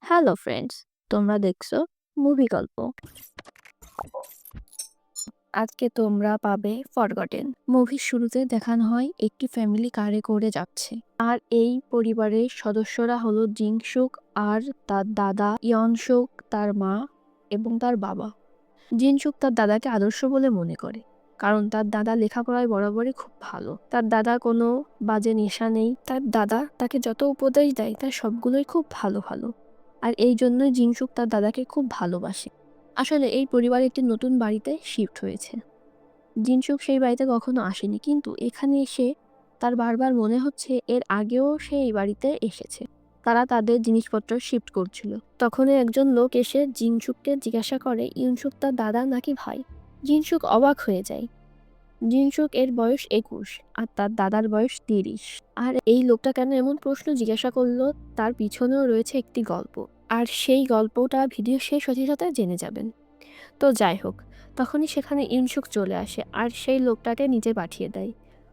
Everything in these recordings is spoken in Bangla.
হ্যালো ফ্রেন্ডস, তোমরা দেখছো মুভি গল্প। আজকে তোমরা পাবে ফরগটেন। মুভির শুরুতে দেখানো হয় একটি ফ্যামিলি কারে করে যাচ্ছে, আর এই পরিবারের সদস্যরা হলো জিনসুক আর তার দাদা ইয়নসুক, তার মা এবং তার বাবা। জিনসুক তার দাদাকে আদর্শ বলে মনে করে, কারণ তার দাদা লেখাপড়ায় বরাবরই খুব ভালো। তার দাদা কোনো বাজে নেশা নেই, তার দাদা তাকে যত উপদেশ দেয় তার সবগুলোই খুব ভালো ভালো। আর এই জন্যই জিনসুক তার দাদাকে খুব ভালোবাসে। আসলে এই পরিবার একটি নতুন বাড়িতে শিফট হয়েছে। জিনসুক সেই বাড়িতে কখনো আসেনি, কিন্তু এখানে এসে তার বারবার মনে হচ্ছে এর আগেও সে এই বাড়িতে এসেছে। তারা তাদের জিনিসপত্র শিফট করছিল। তখনই একজন লোক এসে জিনসুককে জিজ্ঞাসা করে ইউনসুক তার দাদা নাকি ভাই। জিনসুক অবাক হয়ে যায়। জিনসুক এর বয়স 21 আর তার দাদার বয়স 30। আর এই লোকটা কেন এমন প্রশ্ন জিজ্ঞাসা করলো, তার পিছনেও রয়েছে একটি গল্প। আর সেই গল্পটা ভিডিও শেষ হতে সাথে জেনে যাবেন। তো যাই হোক, তখনই সেখানে ইউনসুক চলে আসে আর সেই লোকটাকে নিচে পাঠিয়ে দেয়।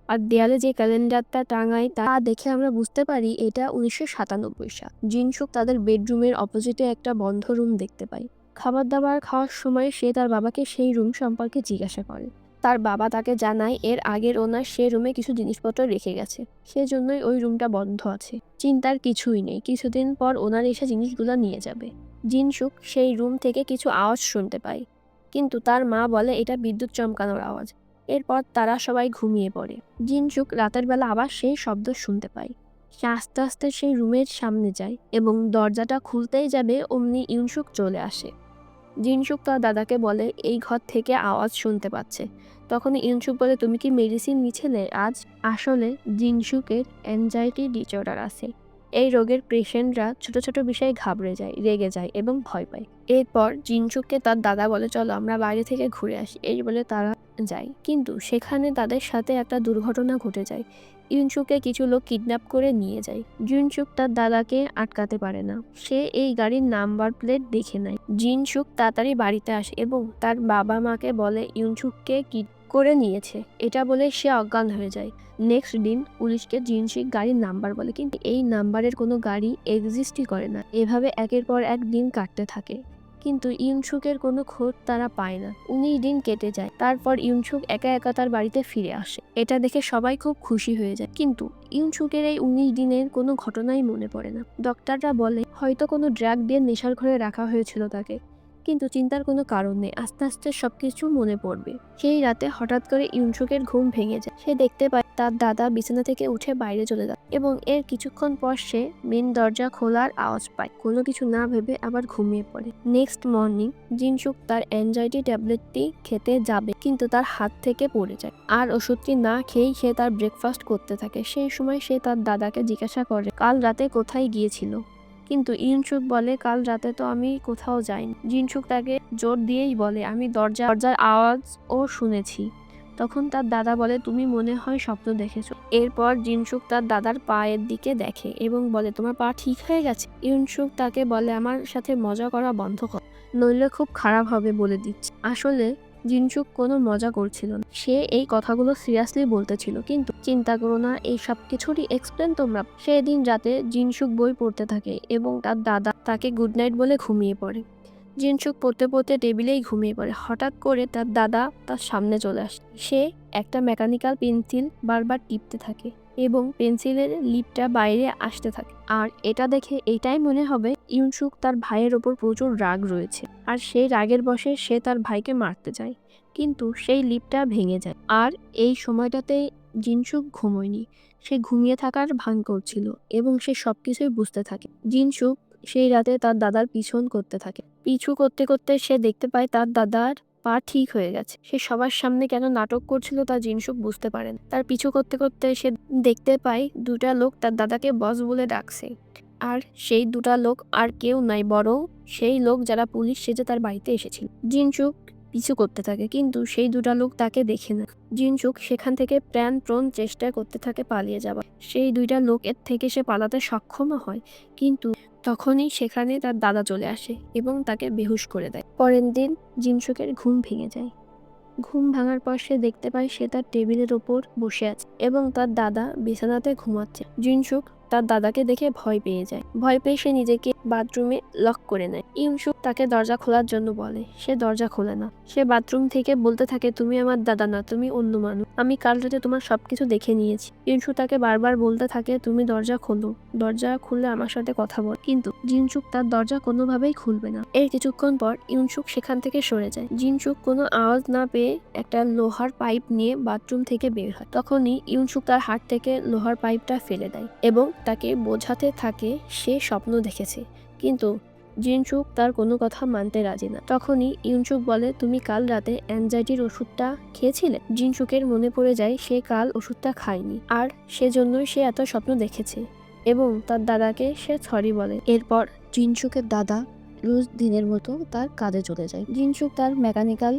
আর দেয়ালে যে ক্যালেন্ডারটা টাঙায় তা দেখে আমরা বুঝতে পারি এটা 1997 সাল। জিনসুক তাদের বেডরুমের অপোজিটে একটা বন্ধ রুম দেখতে পায়। খাবার দাবার খাওয়ার সময় সে তার বাবাকে সেই রুম সম্পর্কে জিজ্ঞাসা করে। তার বাবা তাকে জানায় এর আগের ওনার সে রুমে কিছু জিনিসপত্র রেখে গেছে, সেজন্যই ওই রুমটা বন্ধ আছে। চিন্তার কিছুই নেই, কিছুদিন পর ওনার এসে জিনিসগুলো নিয়ে যাবে। জিনসুক সেই রুম থেকে কিছু আওয়াজ শুনতে পায়, কিন্তু তার মা বলে এটা বিদ্যুৎ চমকানোর আওয়াজ। এরপর তারা সবাই ঘুমিয়ে পড়ে। জিনসুক রাতের বেলা আবার সেই শব্দ শুনতে পায়। সে আস্তে আস্তে সেই রুমের সামনে যায় এবং দরজাটা খুলতেই যাবে অমনি ইউনসুক চলে আসে। জিনসুক তার দাদাকে বলে এই ঘর থেকে আওয়াজ শুনতে পাচ্ছে। তখন ইউনসুক বলে তুমি কি মেডিসিন নিছিলে আজ? আসলে জিনসুকের অ্যাংজাইটি ডিসঅর্ডার আছে। এই রোগের পেশেন্টরা ছোট ছোট বিষয়ে ঘাবড়ে যায়, রেগে যায় এবং ভয় পায়। এরপর জিনসুককে তার দাদা বলে চলো আমরা বাইরে থেকে ঘুরে আসি। এই বলে তারা যায়, কিন্তু সেখানে তাদের সাথে একটা দুর্ঘটনা ঘটে যায়। ইউনসুককে কিছু লোক কিডন্যাপ করে নিয়ে যায়। জিনসুক তার দাদাকে আটকাতে পারে না। সে এই গাড়ির নাম্বার প্লেট দেখে নেয়। জিনসুক তাড়াতাড়ি বাড়িতে আসে এবং তার বাবা মাকে বলে ইউনসুককে কি করে নিয়েছে। এটা বলে সে অজ্ঞান হয়ে যায়। নেক্সট দিন পুলিশকে জিনসুক গাড়ির নাম্বার বলে, কিন্তু এই নাম্বারের কোনো গাড়ি এক্সিস্টই করে না। এভাবে একের পর এক দিন কাটতে থাকে, কিন্তু ইউনসুকের কোনো খোঁজ তারা পায় না। 19 দিন কেটে যায়। তারপর ইউনসুক একা একা তার বাড়িতে ফিরে আসে। এটা দেখে সবাই খুব খুশি হয়ে যায়, কিন্তু ইউনসুকের এই 19 দিনের কোনো ঘটনাই মনে পড়ে না। ডক্টররা বলে হয়তো কোনো ড্রাগ দিয়ে নেশার ঘরে রাখা হয়েছিল তাকে, কিন্তু চিন্তার কোনো কারণ নেই, আস্তে আস্তে সবকিছু মনে পড়বে। সেই রাতে হঠাৎ করে ইউনসুকের ঘুম ভেঙে যায়। সে দেখতে পায় তার দাদা বিছানা থেকে উঠে বাইরে চলে যায় এবং এর কিছুক্ষণ পর সে মেন দরজা খোলার আওয়াজ পায়। কোনো কিছু না ভেবে আবার ঘুমিয়ে পড়ে। নেক্সট মর্নিং জিনসুক তার অ্যাংজাইটি ট্যাবলেটটি খেতে যাবে, কিন্তু তার হাত থেকে পড়ে যায়। আর ওষুধটি না খেয়েই সে তার ব্রেকফাস্ট করতে থাকে। সেই সময় সে তার দাদাকে জিজ্ঞাসা করে কাল রাতে কোথায় গিয়েছিল, কিন্তু ইউনসুক বলে কাল রাতে তো আমি কোথাও যাইনি। জিনসুক তাকে জোর দিয়েই বলে আমি দরজার আওয়াজও শুনেছি। তখন তার দাদা বলে তুমি মনে হয় স্বপ্ন দেখেছো। এরপর জিনসুক তার দাদার পায়ের দিকে দেখে এবং বলে তোমার পা ঠিক হয়ে গেছে। ইউনসুক তাকে বলে আমার সাথে মজা করা বন্ধ কর, নইলে খুব খারাপ হবে বলে দিচ্ছি। আসলে জিনসুক কোনো মজা করছিল না, সে এই কথাগুলো সিরিয়াসলি বলতেছিল। কিন্তু চিন্তা করো না, এই সব কিছুরই এক্সপ্লেন তোমরা। সেদিন রাতে জিনসুক বই পড়তে থাকে এবং তার দাদা তাকে গুড নাইট বলে ঘুমিয়ে পড়ে। জিনসুক পড়তে পড়তে টেবিলেই ঘুমিয়ে পড়ে। হঠাৎ করে তার দাদা তার সামনে চলে আসে। সে একটা মেকানিক্যাল পেন্সিল বারবার টিপতে থাকে এবং পেন্সিলের লিপটা বাইরে আসতে থাকে। আর এটা দেখে এটাই মনে হবে ইউনসুক তার ভাইয়ের ওপর প্রচুর রাগ রয়েছে, আর সেই রাগের বশে সে তার ভাইকে মারতে যায়, কিন্তু সেই লিপটা ভেঙে যায়। আর এই সময়টাতে জিনসুক ঘুমোয়নি, সে ঘুমিয়ে থাকার ভান করছিল এবং সে সবকিছুই বুঝতে থাকে। জিনসুক সেই রাতে তার দাদার পিছন করতে থাকে। পিছু করতে করতে সে দেখতে পায় তার দাদার পা ঠিক হয়ে গেছে। সে সবার সামনে কেন নাটক করছিল তা জিনসুক বুঝতে পারেন। তার পিছু করতে করতে সে দেখতে পায় দুটা লোক তার দাদাকে বস বলে ডাকছে। আর সেই দুটা লোক আর কেউ নাই, বরং সেই লোক যারা পুলিশ সেজে তার বাড়িতে এসেছিল। জিনসুক পিছু করতে থাকে, কিন্তু সেই দুটা লোক তাকে দেখে না। জিনসুক সেখান থেকে প্রাণপণ চেষ্টা করতে থাকে পালিয়ে যাবার। সেই দুইটা লোকের থেকে সে পালাতে সক্ষম হয়, কিন্তু তখনই সেখানে তার দাদা চলে আসে এবং তাকে বেহুশ করে দেয়। পরের দিন জিনসুকের ঘুম ভেঙে যায়। ঘুম ভাঙার পর সে দেখতে পায় সে তার টেবিলের ওপর বসে আছে এবং তার দাদা বিছানাতে ঘুমাচ্ছে। জিনসুক তার দাদাকে দেখে ভয় পেয়ে যায়। ভয় পেয়ে সে নিজেকে বাথরুমে লক করে নেয়। ইউনসুক তাকে দরজা খোলার জন্য বলে, সে দরজা খোলে না। সে বাথরুম থেকে বলতে থাকে, তুমি আমার দাদা না, তুমি অন্য মানুষ, আমি কাল রাতে তোমার সবকিছু দেখে নিয়েছি। ইউনসুক তাকে বারবার বলতে থাকে, তুমি দরজা খোলো, দরজা খুললে আমার সাথে কথা বল, কিন্তু জিনসুক তার দরজা কোনোভাবেই খুলবে না। এর কিছুক্ষণ পর ইউনসুক সেখান থেকে সরে যায়। জিনসুক কোনো আওয়াজ না পেয়ে একটা লোহার পাইপ নিয়ে বাথরুম থেকে বের হয়। তখনই ইউনসুক তার হাত থেকে লোহার পাইপটা ফেলে দেয় এবং তাকে বোঝাতে থাকে সে স্বপ্ন দেখেছে, কিন্তু জিনসুক তার কোনো কথা মানতে রাজি না। তখনই ইউনসুক বলে, তুমি কাল রাতে অ্যাংজাইটির ওষুধটা খেয়েছিলে? জিনসুকের মনে পড়ে যায় সে কাল ওষুধটা খায়নি, আর সেজন্যই সে এত স্বপ্ন দেখেছে, এবং তার দাদাকে সে সরি বলে। এরপর জিনসুকের দাদা রোজ দিনের মতো তার কাজে চলে যায়। জিনসুক তার মেকানিক্যাল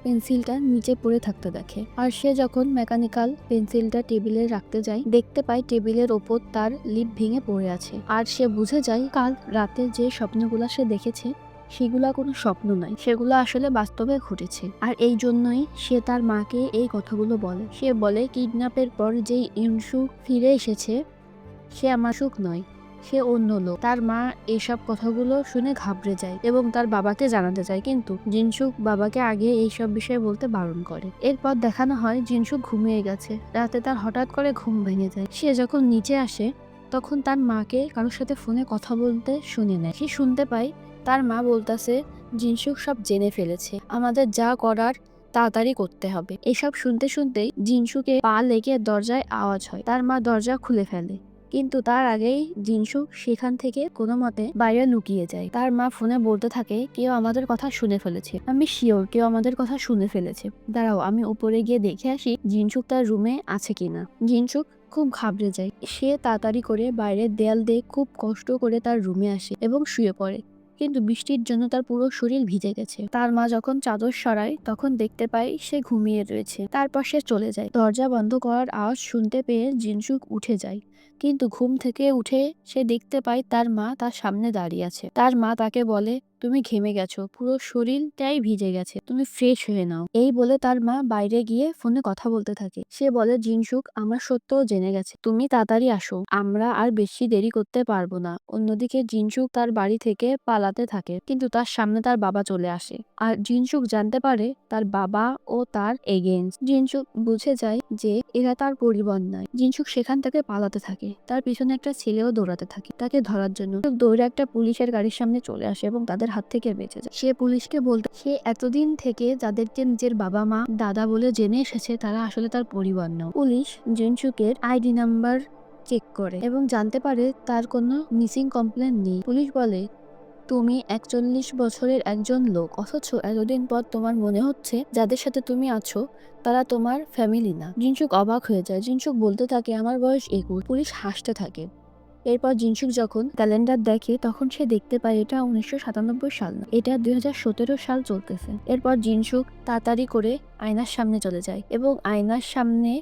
পেন্সিলটা নিচে পড়ে থাকতে দেখে, আর সে যখন মেকানিক্যাল পেন্সিলটা টেবিলে রাখতে যায়, দেখতে পায় টেবিলের ওপর তার লিপ ভেঙে পড়ে আছে। আর সে বুঝে যায় কাল রাতে যে স্বপ্নগুলা সে দেখেছে সেগুলা কোনো স্বপ্ন নয়, সেগুলো আসলে বাস্তবে ঘটেছে। আর এই জন্যই সে তার মাকে এই কথাগুলো বলে। সে বলে, কিডন্যাপের পর যে ইউনসুক ফিরে এসেছে সে আমার সুখ নয়, সে অন্য লোক। তার মা এইসব কথাগুলো শুনে ঘাবড়ে যায় এবং তার বাবাকে জানাতে চায়, কিন্তু জিনসুক বাবাকে আগে এইসব বিষয়ে বলতে বারণ করে। এরপর দেখানো হয় জিনসুক ঘুমিয়ে গেছে। রাতে তার হঠাৎ করে ঘুম ভেঙে যায়। সে যখন নিচে আসে তখন তার মাকে কারোর সাথে ফোনে কথা বলতে শুনে নেয়। সে শুনতে পায় তার মা বলতেছে, জিনসুক সব জেনে ফেলেছে, আমাদের যা করার তাড়াতাড়ি করতে হবে। এসব শুনতে শুনতেই জিনসুকে পা লেগে দরজায় আওয়াজ হয়। তার মা দরজা খুলে ফেলে, কিন্তু তার আগেই জিনসুক সেখান থেকে কোনো মতে বাইরে লুকিয়ে যায়। তার মা ফোনে বলতে থাকে, কেউ আমাদের কথা শুনে ফেলেছে, আমি শিওর কেউ আমাদের কথা শুনে ফেলেছে, দাঁড়াও আমি উপরে গিয়ে দেখে আসি জিনসুক তার রুমে আছে কিনা। জিনসুক খুব ঘাবড়ে যায়। সে তাড়াতাড়ি করে বাইরের দেয়াল দিয়ে খুব কষ্ট করে তার রুমে আসে এবং শুয়ে পড়ে, কিন্তু বৃষ্টির জন্য তার পুরো শরীর ভিজে গেছে। তার মা যখন চাদর সরায় তখন দেখতে পায় সে ঘুমিয়ে রয়েছে। তারপর সে চলে যায়। দরজা বন্ধ করার আওয়াজ শুনতে পেয়ে জিনসুক উঠে যায়, কিন্তু ঘুম থেকে উঠে সে দেখতে পায় তার মা তার সামনে দাঁড়িয়ে আছে। তার মা তাকে বলে, তুমি ঘেমে গেছো, পুরো শরীরটাই ভিজে গেছে, তুমি ফ্রেশ হয়ে নাও। এই বলে তার মা বাইরে গিয়ে ফোনে কথা বলতে থাকে। সে বলে, জিনসুক আমার সত্যও জেনে গেছে, তুমি তাড়াতাড়ি আসো, আমরা আর বেশি দেরি করতে পারবো না। অন্যদিকে জিনসুক তার বাড়ি থেকে পালাতে থাকে, কিন্তু তার সামনে তার বাবা চলে আসে, আর জিনসুক জানতে পারে তার বাবা ও তার এগেইনস্ট। জিনসুক বুঝে যায় যে এরা তার পরিবার নয়। জিনসুক সেখান থেকে পালাতে থাকে। তার পিছনে একটা ছেলেও দৌড়াতে থাকে তাকে ধরার জন্য। দৌড়ে একটা পুলিশের গাড়ির সামনে চলে আসে এবং তাদের হাত থেকে বেঁচে যায়। সে পুলিশকে বলতে, সে এতদিন থেকে যাদেরকে নিজের বাবা মা দাদা বলে জেনে এসেছে তারা আসলে তার পরিবার নয়। পুলিশ জিনসুকের আইডি নাম্বার চেক করে এবং জানতে পারে তার কোনো মিসিং কমপ্লেন নেই। পুলিশ বলে, তুমি 41 বছরের একজন লোক, অথচ এতদিন পর তোমার মনে হচ্ছে যাদের সাথে তুমি আছো তারা তোমার ফ্যামিলি না। জিনসুক অবাক হয়ে যায়। জিনসুক বলতে থাকে, আমার বয়স 21। পুলিশ হাসতে থাকে। এরপর জিনসুক যখন ক্যালেন্ডার দেখে তখন সে দেখতে পায় এটা 1997 সাল না, এটা 2017 সাল চলতেছে। এরপর জিনসুক তাড়াতাড়ি করে আয়নার সামনে চলে যায় এবং আয়নার সামনে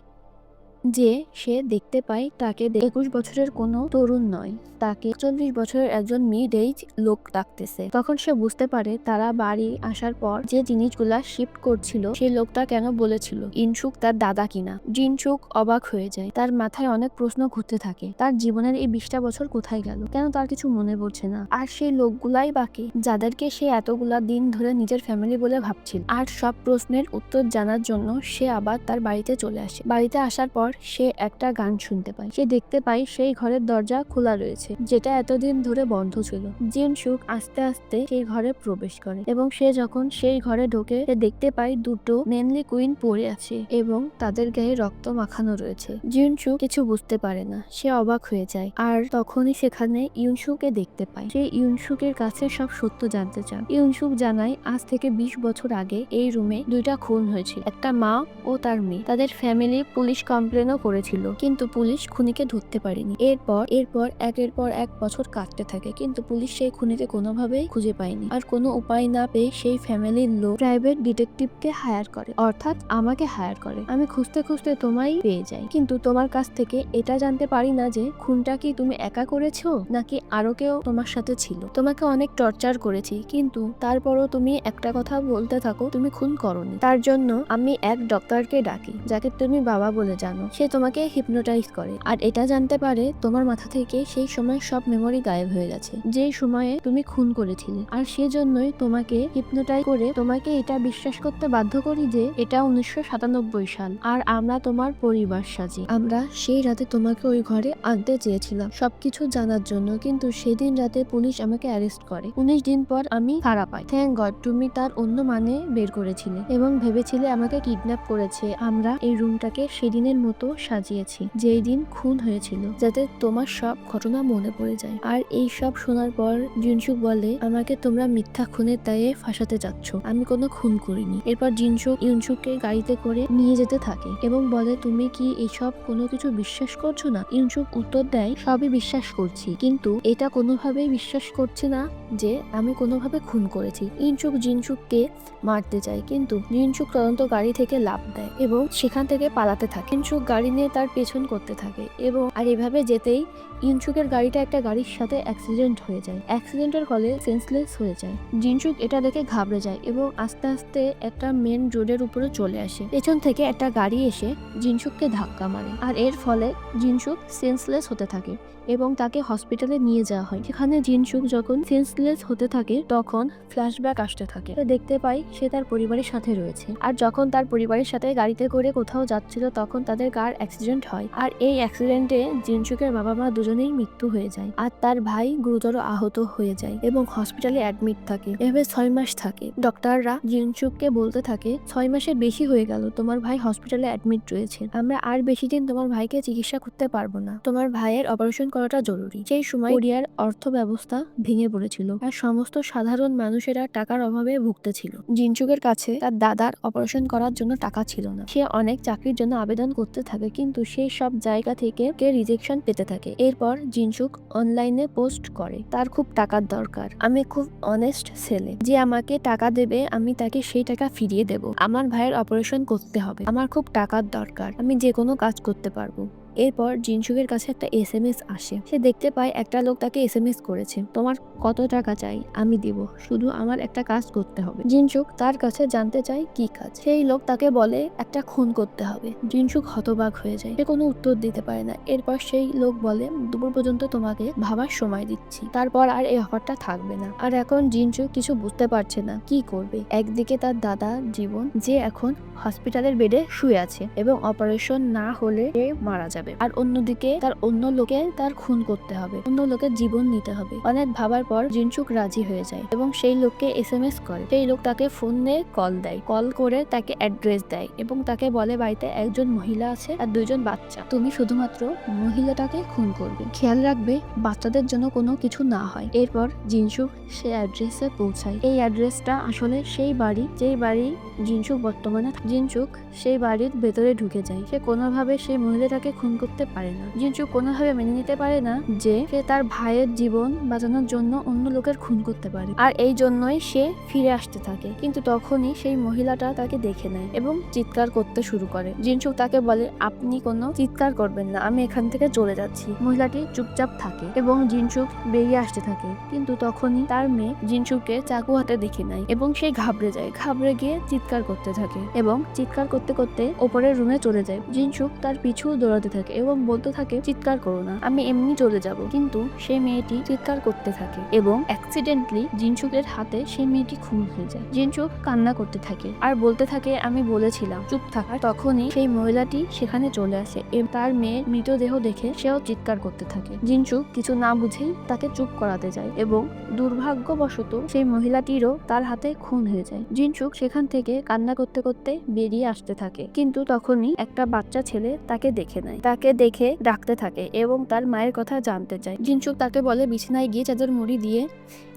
যে সে দেখতে পায় তাকে 21 বছরের কোনো তরুণ নয়, তাকে 40 বছরের একজন মিড এজ লোক ডাকতেছে। তখন সে বুঝতে পারে তারা বাড়ি আসার পর যে জিনিসগুলা শিফট করছিল সেই লোকটা কেন বলেছিল ইনসুক তার দাদা কিনা। জিনসুক অবাক হয়ে যায়। তার মাথায় অনেক প্রশ্ন ঘুরতে থাকে, তার জীবনের এই 20টা বছর কোথায় গেল, কেন তার কিছু মনে পড়ছে না। আর সেই লোকগুলাই বাকি যাদেরকে সে এতগুলা দিন ধরে নিজের ফ্যামিলি বলে ভাবছিল। আর সব প্রশ্নের উত্তর জানার জন্য সে আবার তার বাড়িতে চলে আসে। বাড়িতে আসার পর সে একটা গান শুনতে পায়। সে দেখতে পায় সেই ঘরের দরজা খোলা রয়েছে, যেটা এতদিন ধরে বন্ধ ছিল। জিনসুক আস্তে আস্তে সেই ঘরে প্রবেশ করে এবং সে যখন সেই ঘরে ঢোকে সে দেখতে পায় দুটো মেনলি কুইন পড়ে আছে এবং তাদের গায়ে রক্ত মাখানো রয়েছে। জিনসুক কিছু বুঝতে পারে না, সে অবাক হয়ে যায়। আর তখনই সেখানে ইউনসুকে দেখতে পায়। সে ইউনসুকের কাছে সব সত্য জানতে চায়। ইউনসুক জানায় আজ থেকে 20 বছর আগে এই রুমে দুইটা খুন হয়েছিল, একটা মা ও তার মেয়ে। তাদের ফ্যামিলি পুলিশ কমপ্লেনও করেছিল, কিন্তু পুলিশ খুনিকে ধরতে পারেনি। এরপর একের পর এক বছর কাটতে থাকে, কিন্তু পুলিশ সেই খুনিকে কোনোভাবেই খুঁজে পায়নি। আর কোনো উপায় না পেয়ে সেই ফ্যামিলির লোক প্রাইভেট ডিটেকটিভকে হায়ার করে, অর্থাৎ আমাকে হায়ার করে। আমি খুঁজতে খুঁজতে তোমায় পেয়ে যাই, কিন্তু তোমার কাছ থেকে এটা জানতে পারি না যে খুনটা কি তুমি একা করেছো নাকি আরো কেউ তোমার সাথে ছিল। তোমাকে অনেক টর্চার করেছি, কিন্তু তারপরও তুমি একটা কথা বলতে থাকো তুমি খুন করোনি। তার জন্য আমি এক ডক্টরকে ডাকি যাকে তুমি বাবা বলে জানো। সে তোমাকে হিপনোটাইজ করে আর এটা জানতে পারে তোমার মাথা থেকে সেই সময় সব মেমোরি গায়েব হয়ে গেছে, যে সময়ে তুমি খুন করেছিলে। আর সেজন্যই তোমাকে হিপনোটাইজ করে তোমাকে এটা বিশ্বাস করতে বাধ্য করি যে এটা 1997 সাল আর আমরা তোমার পরিবার সাজি। আমরা সেই রাতে তোমাকে ওই ঘরে আনতে চেয়েছিলাম সবকিছু জানার জন্য, কিন্তু সেদিন রাতে পুলিশ আমাকে অ্যারেস্ট করে। 19 দিন পর আমি ছাড়া পাই। থ্যাংক গড তুমি তার অন্য মানে বের করেছিলে এবং ভেবেছিলে আমাকে কিডন্যাপ করেছে। আমরা এই রুমটাকে সেদিনের মতো সাজিয়েছি যেই দিন খুন হয়েছিল, যাতে তোমার সব ঘটনা মনে পড়ে যায়। আর এই সব শোনার পর জিনসুক বলে আমাকে তোমরা মিথ্যা খুনের দায়ে ফাঁসাতে যাচ্ছ, আমি কোনো খুন করিনি। এরপর জিনসুক ইউনসুককে গাড়িতে করে নিয়ে যেতে থাকে এবং বলে তুমি কি এসব কোনো কিছু বিশ্বাস করছো না? ইউনসুক উত্তর দেয় সবই বিশ্বাস করছি, কিন্তু এটা কোনোভাবেই বিশ্বাস করছে না যে আমি কোনোভাবে খুন করেছি। ইউনসুক জিনসুককে মারতে চায়, কিন্তু জিনসুক তদন্ত গাড়ি থেকে লাফ দেয় এবং সেখান থেকে পালাতে থাকে। জিনসুক গাড়ি নিয়ে তার পেছন করতে থাকে এবং আর এভাবে যেতেই ইউনসুকের গাড়িটা একটা গাড়ির সাথে অ্যাক্সিডেন্ট হয়ে যায়। অ্যাক্সিডেন্টের ফলে সেন্সলেস হয়ে যায়। জিনসুক এটা দেখে ঘাবড়ে যায় এবং আস্তে আস্তে একটা মেন রোডের উপরে চলে আসে। পেছন থেকে একটা গাড়ি এসে জিনসুককে ধাক্কা মারে আর এর ফলে জিনসুক সেন্সলেস হতে থাকে এবং তাকে হসপিটালে নিয়ে যাওয়া হয়। সেখানে জিনসুক যখন সেন্সলেস হতে থাকে তখন ফ্ল্যাশব্যাক আসতে থাকে। দেখতে পাই সে তার পরিবারের সাথে রয়েছে আর যখন তার পরিবারের সাথে গাড়িতে করে কোথাও যাচ্ছিল তখন তাদের কার অ্যাক্সিডেন্ট হয় আর এই অ্যাক্সিডেন্টে জিনসুকের বাবা মা দুজনেই মৃত্যু হয়ে যায় আর তার ভাই গুরুতর আহত হয়ে যায় এবং হসপিটালে অ্যাডমিট থাকে। এভাবে 6 মাস থাকে। ডক্টররা জিনসুককে বলতে থাকে 6 মাসের বেশি হয়ে গেল, তোমার ভাই হসপিটালে অ্যাডমিট রয়েছে, আমরা আর বেশি দিন তোমার ভাইকে চিকিৎসা করতে পারবো না, তোমার ভাইয়ের অপারেশন করাটা জরুরি। সেই সময় কোরিয়ার অর্থ ব্যবস্থা ভেঙে পড়েছিল আর সমস্ত সাধারণ মানুষেরা টাকার অভাবে ভুগতেছিল। জিনসুকের কাছে তার দাদার অপারেশন করার জন্য টাকা ছিল না। সে অনেক চাকরির জন্য আবেদন করতে থাকে, কিন্তু সেই সব জায়গা থেকে রিজেকশন পেতে থাকে। এরপর জিনসুক অনলাইনে পোস্ট করে তার খুব টাকার দরকার, আমি খুব অনেস্ট ছেলে, যে আমাকে টাকা দেবে আমি তাকে সেই টাকা ফিরিয়ে দেব, আমার ভাইয়ের অপারেশন করতে হবে, আমার খুব টাকার দরকার, আমি যে কোনো কাজ করতে পারবো। এরপর জিনসুকের কাছে একটা এসএমএস আসে। সে দেখতে পায় একটা লোক তাকে এসএমএস করেছে, তোমার কত টাকা চাই আমি দিব, শুধু আমার একটা কাজ করতে হবে। জিনসুক তার কাছে জানতে চায় কি কাজ। সেই লোক তাকে বলে একটা খুন করতে হবে। জিনসুক হতবাক হয়ে যায়, সে কোনো উত্তর দিতে পারে না। এরপর সেই লোক বলে দুপুর পর্যন্ত তোমাকে ভাবার সময় দিচ্ছি, তারপর আর এই অফারটা থাকবে না। আর এখন জিনসুক কিছু বুঝতে পারছে না কি করবে। একদিকে তার দাদা জীবন, যে এখন হসপিটালের বেডে শুয়ে আছে এবং অপারেশন না হলে সে মারা যাবে, আর অন্যদিকে তার অন্য লোকে তার খুন করতে হবে, অন্য লোকের জীবন নিতে হবে। অনেক ভাবার পর জিনসুক রাজি হয়ে যায় এবং সেই লোককে এসএমএস করে। সেই লোক তাকে ফোনে কল দেয়, কল করে তাকে অ্যাড্রেস দেয় এবং তাকে বলে বাড়িতে একজন মহিলা আছে আর 2জন বাচ্চা, তুমি শুধুমাত্র মহিলাটাকে খুন করবে, খেয়াল রাখবে বাচ্চাদের জন্য কোনো কিছু না হয়। এরপর জিনসুক সে অ্যাড্রেসে পৌঁছায়। এই অ্যাড্রেসটা আসলে সেই বাড়ি যেই বাড়ি জিনসুক বর্তমানে। জিনসুক সেই বাড়ির ভেতরে ঢুকে যায়। সে কোনোভাবে সেই মহিলাটাকে খুন করতে পারে না। জিনসুক কোনোভাবে মেনে নিতে পারে না যে সে তার ভাইয়ের জীবন বাঁচানোর জন্য অন্য লোকের খুন করতে পারে, আর এই জন্যই সে ফিরে আসতে থাকে। কিন্তু তখনই সেই মহিলাটা তাকে দেখে নেয় এবং চিৎকার করতে শুরু করে। জিনসুক তাকে বলে আপনি কোনো চিৎকার করবেন না, আমি এখান থেকে চলে যাচ্ছি। মহিলাটি চুপচাপ থাকে এবং জিনসুক বেরিয়ে আসতে থাকে, কিন্তু তখনই তার মেয়ে জিনসুককে চাকু হাতে দেখে নেয় এবং সে ঘাবড়ে যায়। ঘাবড়ে গিয়ে চিৎকার করতে থাকে এবং চিৎকার করতে করতে ওপরের রুমে চলে যায়। জিনসুক তার পিছু দৌড়াতে থাকে এবং বলতে থাকে চিৎকার করো না, আমি এমনি চলে যাব। কিন্তু সে মেয়েটি চিৎকার করতে থাকে এবং অ্যাক্সিডেন্টলি জিনসুকের হাতে সে মেয়েটি খুন হয়ে যায়। জিনসুক কান্না করতে থাকে আর বলতে থাকে আমি বলেছিলাম চুপ থাকার। তখনই সেই মহিলাটি সেখানে চলে আসে এবং তার মেয়ের মৃতদেহ দেখে সেও চিৎকার করতে থাকে। জিনসুক কিছু না বুঝেই তাকে চুপ করাতে যায় এবং দুর্ভাগ্যবশত সেই মহিলাটিরও তার হাতে খুন হয়ে যায়। জিনসুক সেখান থেকে কান্না করতে করতে বেরিয়ে আসতে থাকে, কিন্তু তখনই একটা বাচ্চা ছেলে তাকে দেখে নেয়, তাকে দেখে ডাকতে থাকে এবং তার মায়ের কথা জানতে চায়। জিনসুক তাকে বলে বিছানায় গিয়ে চাদর মুড়ি দিয়ে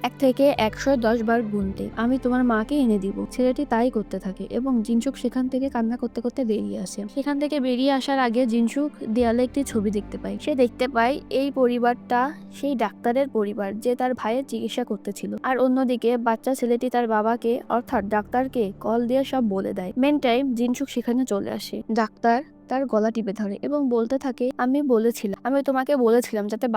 1 থেকে 110 বার গুনতে, আমি তোমার মাকে এনে দিব। ছেলেটি তাই করতে থাকে এবং জিনসুক সেখান থেকে কান্না করতে করতে বেরিয়ে আসে। সেখান থেকে বেরিয়ে আসার আগে জিনসুক দেয়ালে একটি ছবি দেখতে পায়। সে দেখতে পায় এই পরিবারটা সেই ডাক্তারের পরিবার যে তার ভাইয়ের চিকিৎসা করতেছিল, আর অন্যদিকে বাচ্চা ছেলেটি তার বাবাকে অর্থাৎ ডাক্তারকে কল দিয়ে সব বলে দেয়। মেন টাইম জিনসুক সেখানে চলে আসে। ডাক্তার তার গলা টিপে ধরে এবং বলতে থাকে আমি তোমাকে বলেছিলাম যাতে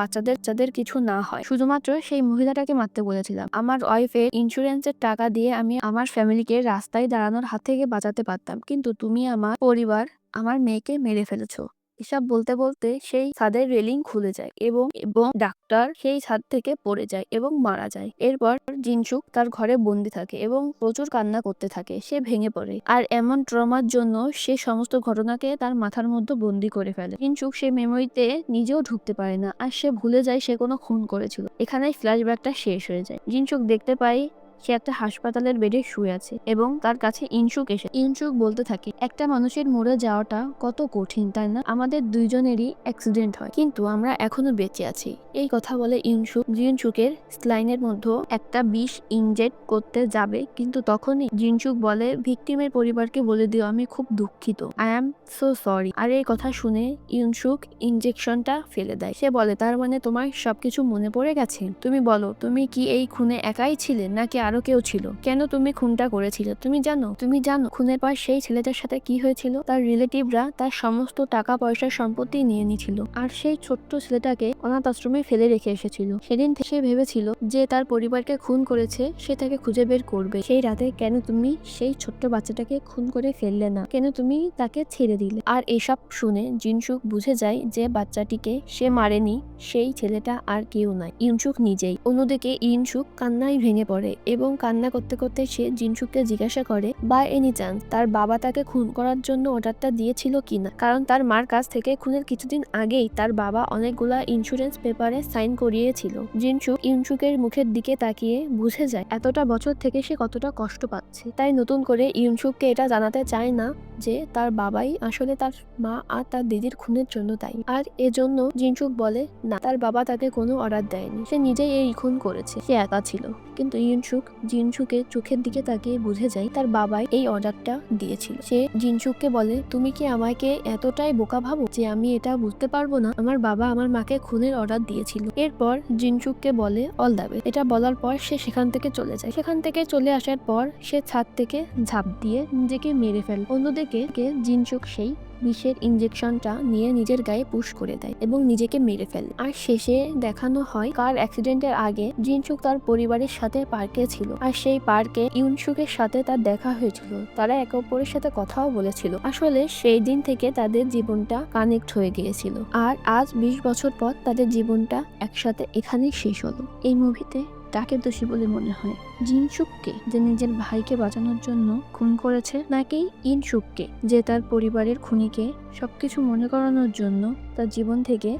যাদের কিছু না হয়, শুধুমাত্র সেই মহিলাটাকে মারতে বলেছিলাম। আমার ওয়াইফের ইন্স্যুরেন্সের টাকা দিয়ে আমি আমার ফ্যামিলিকে রাস্তায় দাঁড়ানোর হাত থেকে বাঁচাতে পারতাম, কিন্তু তুমি আমার পরিবার আমার মেয়েকে মেরে ফেলেছো। এসব বলতে বলতে সেই ছাদের রেলিং খুলে যায় এবং এবং ডাক্তার সেই ছাদ থেকে পড়ে যায় এবং মারা যায়। এরপর জিনসুক তার ঘরে বন্দি থাকে এবং প্রচুর কান্না করতে থাকে। সে ভেঙে পড়ে আর এমন ট্রমার জন্য সে সমস্ত ঘটনাকে তার মাথার মধ্যে বন্দি করে ফেলে। জিনসুক সেই মেমোরিতে নিজেও ঢুকতে পারে না আর সে ভুলে যায় সে কোনো খুন করেছিল। এখানেই ফ্ল্যাশব্যাকটা শেষ হয়ে যায়। জিনসুক দেখতে পায় সে একটা হাসপাতালের বেডে শুয়ে আছে এবং তার কাছে ইনসুক এসে। ইনসুক বলতে থাকে, একটা মানুষের মরে যাওয়াটা কত কঠিন তাই না? আমাদের দুইজনেরই অ্যাক্সিডেন্ট হয় কিন্তু আমরা এখনো বেঁচে আছি। এই কথা বলে ইনসুক জিনসুকের স্লাইনের মধ্যে একটা বিষ ইনজেক্ট করতে যাবে কিন্তু তখনই জিনসুক বলে, ভিকটিমের পরিবারকে বলে দিও আমি খুব দুঃখিত, আই অ্যাম সো সরি। আর এই কথা শুনে ইনসুক ইনজেকশনটা ফেলে দেয়। সে বলে, তার মানে তোমার সবকিছু মনে পড়ে গেছে? তুমি বলো, তুমি কি এই খুনে একাই ছিলে নাকি আরো কেউ ছিল? কেন তুমি খুনটা করেছিলে? তুমি জানো খুনের পর সেই ছেলেটার সাথে কি হয়েছিল? তার রিলেটিভরা তার সমস্ত টাকা পয়সা সম্পত্তি নিয়ে নিয়েছিল আর সেই ছোট্ট ছেলেটাকে অনাথ আশ্রমে ফেলে রেখে এসেছিল। সেদিন থেকে সে ভেবেছিল যে তার পরিবারকে খুন করেছে সে তাকে খুঁজে বের করবে। সেই রাতে কেন তুমি সেই ছোট্ট বাচ্চাটাকে খুন করে ফেললে না? কেন তুমি তাকে ছেড়ে দিলে? আর এসব শুনে জিনসুক বুঝে যায় যে বাচ্চাটিকে সে মারেনি, সেই ছেলেটা আর কেউ নয়, ইনসুক নিজেই। অন্যদিকে ইনসুক কান্নায় ভেঙে পড়ে এবং কান্না করতে করতে সে জিনসুককে জিজ্ঞাসা করে, বাই এনি চান্স তার বাবা তাকে খুন করার জন্য অর্ডারটা দিয়েছিল কিনা? কারণ তার মার কাছ থেকে খুনের কিছুদিন আগেই তার বাবা অনেকগুলা ইন্স্যুরেন্স পেপারে সাইন করিয়েছিল। জিনসুক ইনসুকের মুখের দিকে তাকিয়ে বুঝে যায় এতটা বছর থেকে সে কতটা কষ্ট পাচ্ছে। তাই নতুন করে ইনসুককে এটা জানাতে চায় না যে তার বাবাই আসলে তার মা আর তার দিদির খুনের জন্য দায়ী। আর এজন্য জিনসুক বলে, না, তার বাবা তাকে কোনো অর্ডার দেয়নি, সে নিজেই এই খুন করেছে, সে একা ছিল। কিন্তু ইনসুক জিনসুকের চোখের দিকে তাকিয়ে বুঝে যায় তার বাবাই এই অর্ডারটা দিয়েছিল। সে জিনসুককে বলে, তুমি কি আমাকে এতটাই বোকা ভাবো যে আমি এটা বুঝতে পারবো না আমার বাবা আমার মাকে খুনের অর্ডার দিয়েছিল? এরপর জিনসুককে বলে, অল দ্য বেস্ট। এটা বলার পর সে সেখান থেকে চলে যায়। সেখান থেকে চলে আসার পর সে ছাদ থেকে ঝাঁপ দিয়ে নিজেকে মেরে ফেলে। অন্যদিকে জিনসুক সেই বিষের ইনজেকশনটা নিয়ে নিজের গায়ে পুশ করে দেয় এবং নিজেকে মেরে ফেলে। আর শেষে দেখানো হয় কার অ্যাক্সিডেন্টের আগে জিনসুক তার পরিবারের সাথে পার্কে ছিল আর সেই পার্কে ইউনসুকের সাথে তার দেখা হয়েছিল। তারা একে অপরের সাথে কথাও বলেছিল। আসলে সেই দিন থেকে তাদের জীবনটা কানেক্ট হয়ে গিয়েছিল আর আজ 20 বছর পর তাদের জীবনটা একসাথে এখানেই শেষ হলো। এই মুভিতে কাকে দোষী বলে মনে হয়? জিনসুককে, যে নিজের ভাইকে বাঁচানোর জন্য খুন করেছে, নাকি ইনসুককে যে তার পরিবারের খুনিকে সবকিছু মনে করানোর জন্য তার জীবন থেকে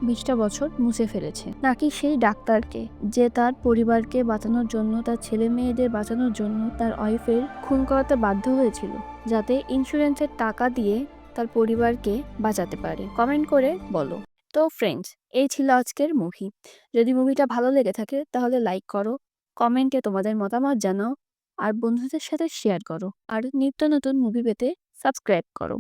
20টা বছর মুছে ফেলেছে, নাকি সেই ডাক্তারকে যে তার পরিবারকে বাঁচানোর জন্য, তার ছেলে মেয়েদের বাঁচানোর জন্য তার ওয়াইফের খুন করাতে বাধ্য হয়েছিল যাতে ইন্স্যুরেন্সের টাকা দিয়ে তার পরিবারকে বাঁচাতে পারে? কমেন্ট করে বলো। তো ফ্রেন্ডস, এই ছিল আজকের মুভি। যদি মুভিটা ভালো লেগে থাকে তাহলে লাইক করো, কমেন্টে তোমাদের মতামত জানাও আর বন্ধুদের সাথে শেয়ার করো। আর নিত্য নতুন মুভি পেতে সাবস্ক্রাইব করো।